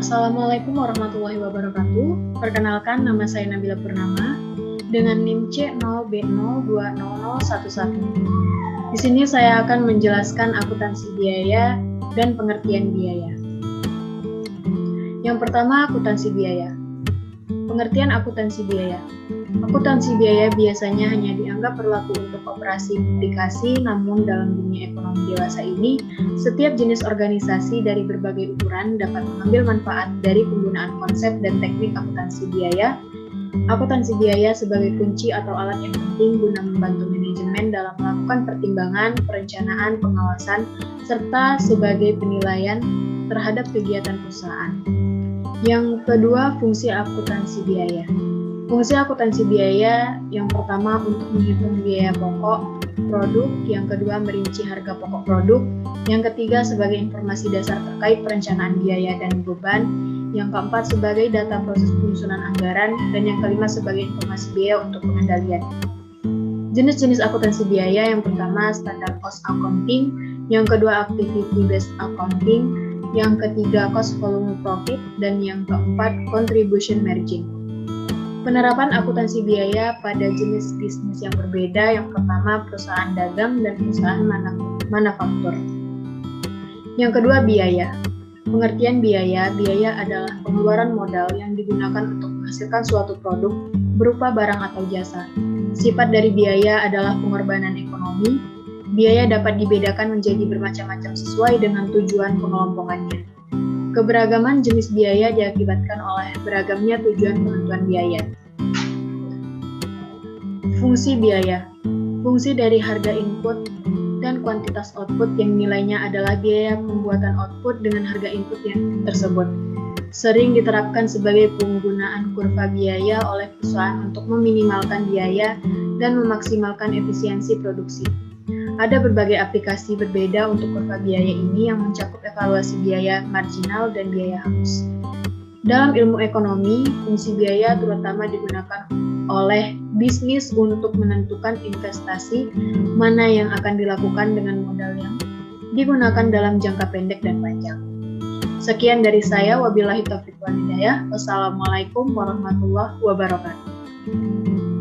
Assalamualaikum warahmatullahi wabarakatuh. Perkenalkan, nama saya Nabila Purnama dengan NIM C0B020011. Di sini saya akan menjelaskan akuntansi biaya dan pengertian biaya. Yang pertama, akuntansi biaya. Pengertian akuntansi biaya. Akuntansi biaya biasanya hanya dianggap berlaku untuk operasi publikasi, namun dalam dunia ekonomi dewasa ini, setiap jenis organisasi dari berbagai ukuran dapat mengambil manfaat dari penggunaan konsep dan teknik akuntansi biaya. Akuntansi biaya sebagai kunci atau alat yang penting guna membantu manajemen dalam melakukan pertimbangan, perencanaan, pengawasan, serta sebagai penilaian terhadap kegiatan perusahaan. Yang kedua, fungsi akuntansi biaya. Fungsi akuntansi biaya yang pertama untuk menghitung biaya pokok produk, yang kedua merinci harga pokok produk, yang ketiga sebagai informasi dasar terkait perencanaan biaya dan beban, yang keempat sebagai data proses penyusunan anggaran, dan yang kelima sebagai informasi biaya untuk pengendalian. Jenis-jenis akuntansi biaya yang pertama standard cost accounting, yang kedua activity based accounting, yang ketiga cost volume profit, dan yang keempat contribution margin. Penerapan akuntansi biaya pada jenis bisnis yang berbeda, yang pertama perusahaan dagang dan perusahaan manufaktur. Yang kedua, biaya. Pengertian biaya adalah pengeluaran modal yang digunakan untuk menghasilkan suatu produk berupa barang atau jasa. Sifat dari biaya adalah pengorbanan ekonomi. Biaya dapat dibedakan menjadi bermacam-macam sesuai dengan tujuan pengelompokannya. Keberagaman jenis biaya diakibatkan oleh beragamnya tujuan penentuan biaya. Fungsi biaya. Fungsi dari harga input dan kuantitas output yang nilainya adalah biaya pembuatan output dengan harga input yang tersebut. Sering diterapkan sebagai penggunaan kurva biaya oleh perusahaan untuk meminimalkan biaya dan memaksimalkan efisiensi produksi. Ada berbagai aplikasi berbeda untuk kurva biaya ini yang mencakup evaluasi biaya marginal dan biaya halus. Dalam ilmu ekonomi, fungsi biaya terutama digunakan oleh bisnis untuk menentukan investasi mana yang akan dilakukan dengan modal yang digunakan dalam jangka pendek dan panjang. Sekian dari saya, wabillahi taufiq wal hidayah. Wassalamualaikum warahmatullahi wabarakatuh.